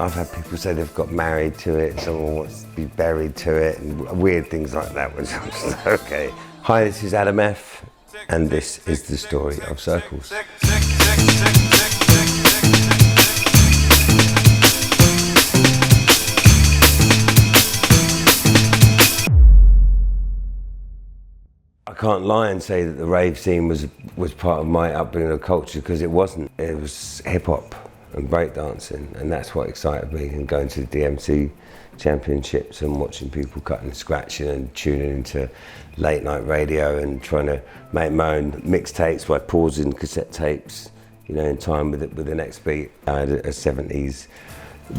I've had people say they've got married to it, someone wants to be buried to it, and weird things like that, which I'm just like, okay. Hi, this is Adam F, and this is the story of Circles. I can't lie and say that the rave scene was part of my upbringing of culture, because it wasn't. It was hip-hop and breakdancing, and that's what excited me, and going to the DMC championships and watching people cutting and scratching and tuning into late night radio and trying to make my own mixtapes by pausing cassette tapes, you know, in time with the next beat. I had a 70s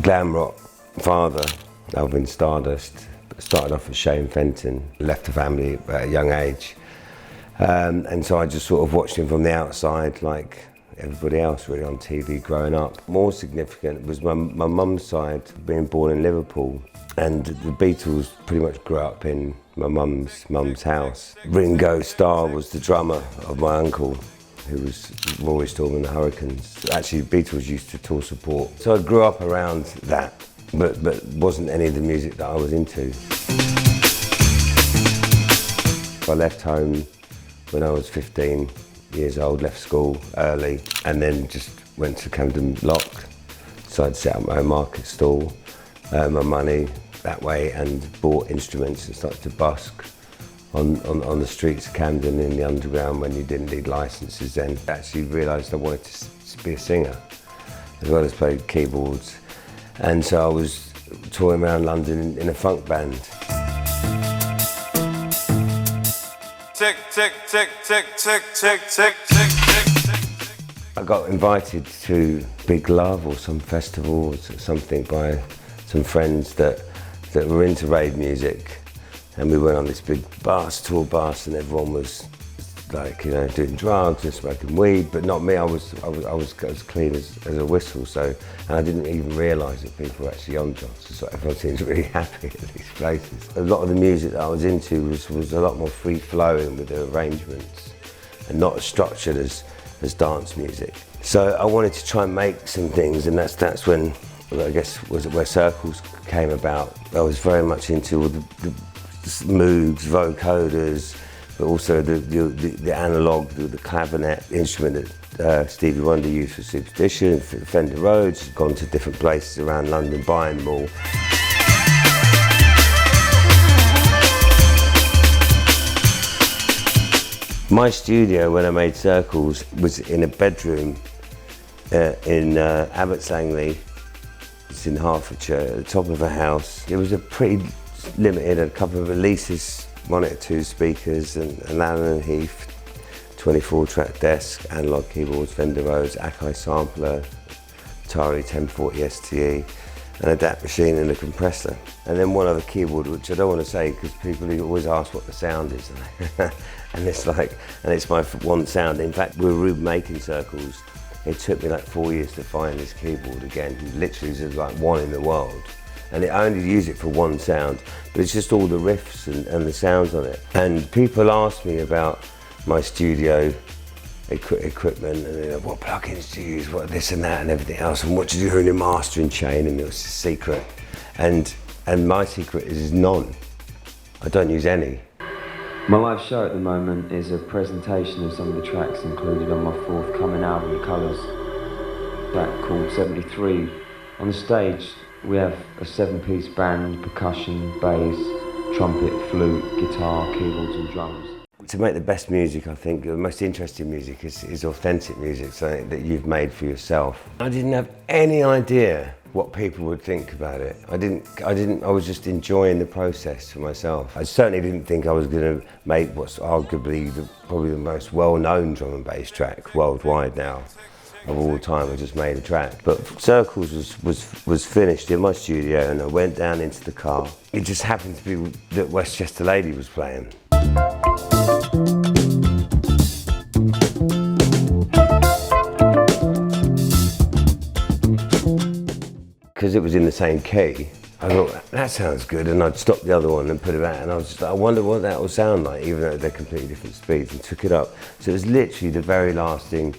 glam rock father, Alvin Stardust. Started off at Shane Fenton, left the family at a young age. And so I just sort of watched him from the outside, like everybody else really on TV growing up. More significant was my mum's side, being born in Liverpool, and the Beatles pretty much grew up in my mum's house. Ringo Starr was the drummer of my uncle, who was Rory Storm and the Hurricanes. Actually, Beatles used to tour support. So I grew up around that, but wasn't any of the music that I was into. I left home when I was 15 years old, left school early, and then just went to Camden Lock. Decided to set up my own market stall, earn my money that way, and bought instruments and started to busk on the streets of Camden in the underground when you didn't need licenses then. I actually realised I wanted to be a singer, as well as play keyboards. And so I was touring around London in a funk band. Tick, tick, tick, tick, tick, tick, tick, tick, tick. I got invited to Big Love or some festival or something by some friends that were into rave music, and we went on this big tour bus, and everyone was like, you know, doing drugs and smoking weed, but not me. I was as clean as a whistle. So, and I didn't even realise that people were actually on drugs. So everyone seemed really happy at these places. A lot of the music that I was into was a lot more free flowing with the arrangements, and not as structured as dance music. So I wanted to try and make some things, and that's when, I guess, was where Circles came about. I was very much into all the Moogs, vocoders, but also the analogue, the clavinet instrument that Stevie Wonder used for Superstition, Fender Rhodes. Gone to different places around London, buying them all. My studio, when I made Circles, was in a bedroom in Abbots Langley. It's in Hertfordshire, at the top of a house. It was a pretty limited, a couple of releases, Monitor 2 speakers, and Allen & Heath 24-track desk, analog keyboards, Fender Rhodes, Akai sampler, Atari 1040 STE, and a DAT machine and a compressor. And then one other keyboard, which I don't want to say because people always ask what the sound is. And it's my one sound. In fact, we were remaking Circles. It took me like 4 years to find this keyboard again. Literally, there's like one in the world. And I only use it for one sound, but it's just all the riffs and the sounds on it. And people ask me about my studio equipment, and you know, what plugins do you use, what this and that and everything else, and what do you do in your mastering chain, and it was a secret. And my secret is none. I don't use any. My live show at the moment is a presentation of some of the tracks included on my forthcoming album, Colours, track called 73. On the stage, we have a 7-piece band, percussion, bass, trumpet, flute, guitar, keyboards and drums. To make the best music, I think the most interesting music is authentic music, something that you've made for yourself. I didn't have any idea what people would think about it. I was just enjoying the process for myself. I certainly didn't think I was going to make what's arguably probably the most well-known drum and bass track worldwide now. Of all time, I just made a track. But Circles was finished in my studio, and I went down into the car. It just happened to be that Westchester Lady was playing. Because it was in the same key, I thought, that sounds good, and I'd stop the other one and put it out, and I was just like, I wonder what that will sound like, even though they're completely different speeds, and took it up. So it was literally the very last thing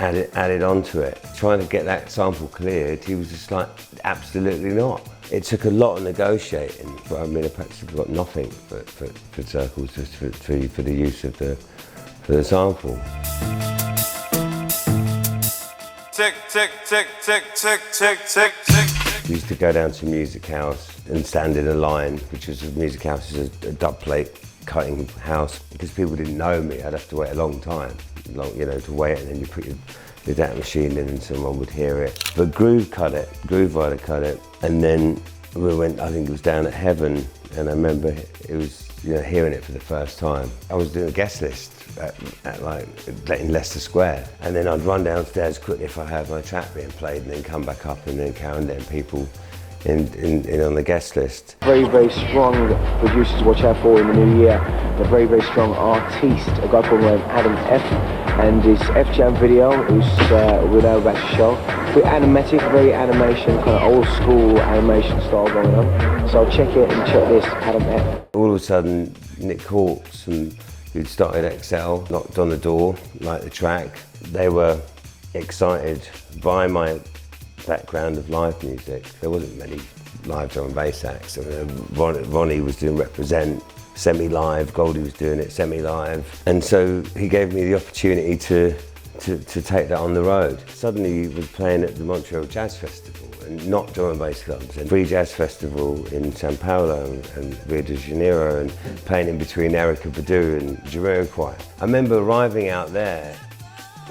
added onto it. Trying to get that sample cleared, he was just like, absolutely not. It took a lot of negotiating. I mean, I practically got nothing for circles, just for the use of the sample. Tick, tick, tick, tick, tick, tick, tick, tick. We used to go down to Music House and stand in a line, which was Music House is a dub plate cutting house. Because people didn't know me, I'd have to wait a long time, to wait, and then you put your data machine in and someone would hear it. But Groove Rider cut it, and then we went, I think it was down at Heaven, and I remember it was, hearing it for the first time. I was doing a guest list in Leicester Square, and then I'd run downstairs quickly if I had my track being played, and then come back up and then count down people in on the guest list. Very, very strong producers to watch out for in the new year. A very, very strong artiste, a guy called Adam F. And his F Jam video, who's we're now about to show. Very animatic, very animation, kind of old school animation style going on. So check it and check this, Adam F. All of a sudden, Nick Hawkes, who'd started Excel, knocked on the door, liked the track. They were excited by my background of live music. There wasn't many live drum and bass acts. Ronnie was doing Represent, semi-live, Goldie was doing it semi-live. And so he gave me the opportunity to take that on the road. Suddenly he was playing at the Montreal Jazz Festival, and not drum and bass clubs, and Free Jazz Festival in Sao Paulo and Rio de Janeiro, and playing in between Erykah Badu and Jamiroquai. I remember arriving out there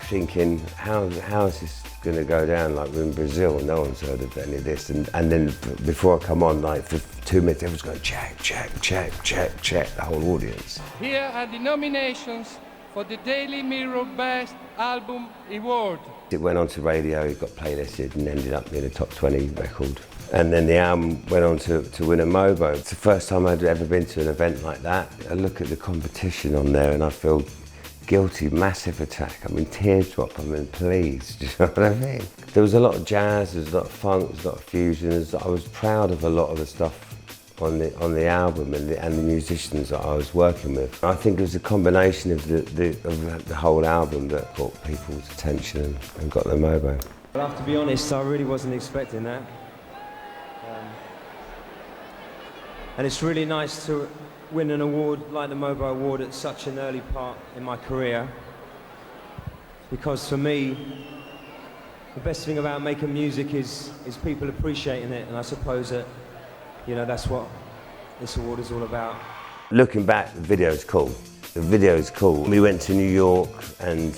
thinking, how is this going to go down? Like, we're in Brazil, no one's heard of any of this. And then before I come on, like for 2 minutes, everyone's going check, check, check, check, check, the whole audience. Here are the nominations for the Daily Mirror Best Album Award. It went on to radio, it got playlisted and ended up being a top 20 record. And then the album went on to win a MOBO. It's the first time I'd ever been to an event like that. I look at the competition on there and I feel guilty, massive attack. I mean, teardrop, please, do you know what I mean? There was a lot of jazz, there was a lot of funk, there was a lot of fusion. I was proud of a lot of the stuff on the album and the musicians that I was working with. I think it was a combination of the whole album that caught people's attention and got the MOBO. Well, I have to be honest, I really wasn't expecting that. And it's really nice to win an award like the MOBO Award at such an early part in my career. Because for me, the best thing about making music is people appreciating it, and I suppose that, that's what this award is all about. Looking back, the video's cool. The video's cool. We went to New York and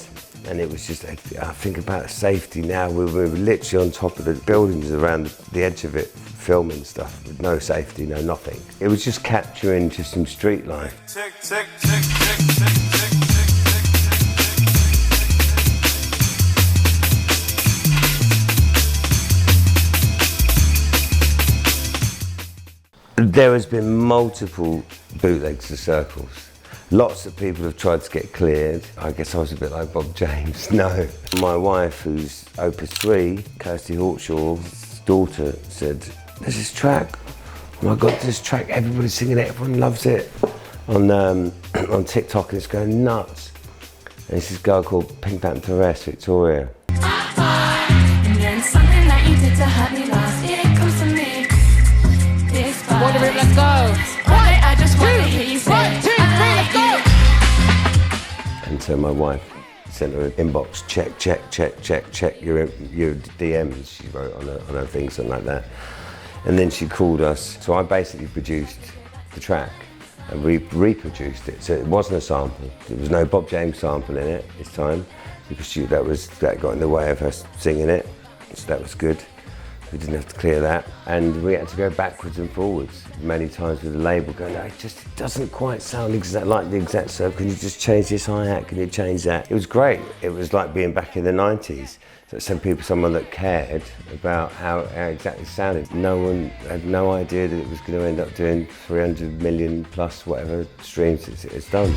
it was just, I think about safety now, we were literally on top of the buildings around the edge of it, filming stuff with no safety, no nothing. It was just capturing just some street life. Tick, tick, tick, tick, tick, tick, tick. There has been multiple bootlegs of Circles. Lots of people have tried to get cleared. I guess I was a bit like Bob James. No. My wife, who's Opus 3, Kirsty Hawkshaw's daughter, said, there's this track. Oh my God, this track, everybody's singing it, everyone loves it. On TikTok, and it's going nuts. And it's this girl called PinkPantheress Victoria. And then something that you did to hurt me last, it comes to me. Let's go. I just want to hear you say, 1, 2, 3, let's go. And so my wife sent her an inbox, check your DMs, she wrote on her thing, something like that. And then she called us. So I basically produced the track and reproduced it. So it wasn't a sample. There was no Bob James sample in it this time, because that got in the way of her singing it. So that was good. We didn't have to clear that. And we had to go backwards and forwards many times with the label going, no, it just doesn't quite sound like the exact serve. Can you just change this hi-hat? Can you change that? It was great. It was like being back in the 90s. So someone that cared about how exactly it sounded. No one had no idea that it was going to end up doing 300 million plus whatever streams it's done.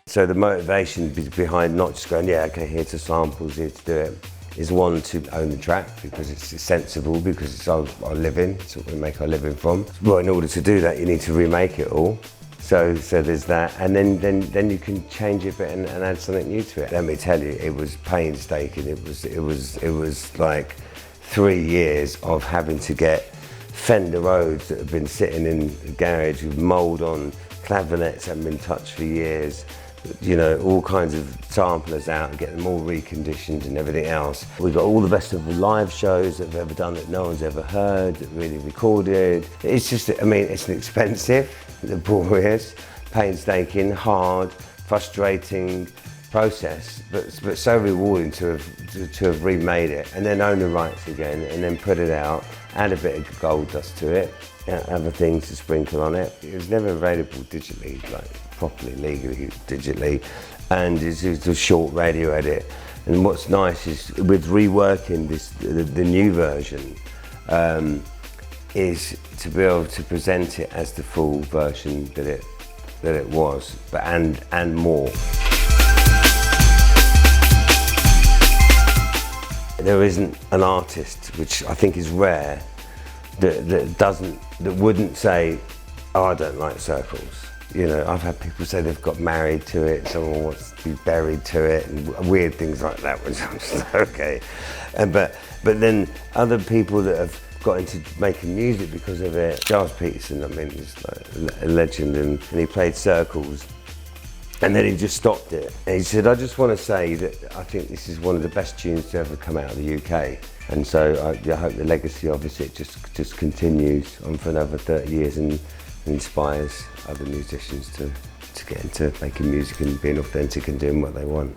So the motivation behind not just going, yeah, okay, here's the samples, here to do it, is one, to own the track because it's sensible, because it's our living, it's what we make our living from. Well, in order to do that, you need to remake it all. So there's that, and then you can change it a bit and add something new to it. Let me tell you, it was painstaking. It was like 3 years of having to get Fender Rhodes that have been sitting in the garage with mould on, clavionets that haven't been touched for years, you know, all kinds of samplers out and get them all reconditioned and everything else. We've got all the best of the live shows that we've ever done that no one's ever heard, that really recorded. It's just, I mean, it's expensive, laborious, painstaking, hard, frustrating process, but so rewarding to have remade it and then own the rights again and then put it out, add a bit of gold dust to it, other things to sprinkle on it. It was never available digitally, like properly, legally, digitally, and it's a short radio edit. And what's nice is with reworking this, the new version, is to be able to present it as the full version that it was, but and more. There isn't an artist, which I think is rare, that wouldn't say, oh, I don't like circles. You know, I've had people say they've got married to it, someone wants to be buried to it, and weird things like that, which I'm just okay. But then other people that have got into making music because of it. Giles Peterson, I mean, he's like a legend, and he played circles. And then he just stopped it. And he said, I just want to say that I think this is one of the best tunes to ever come out of the UK. And so I hope the legacy of it just continues on for another 30 years and inspires other musicians to get into making music and being authentic and doing what they want.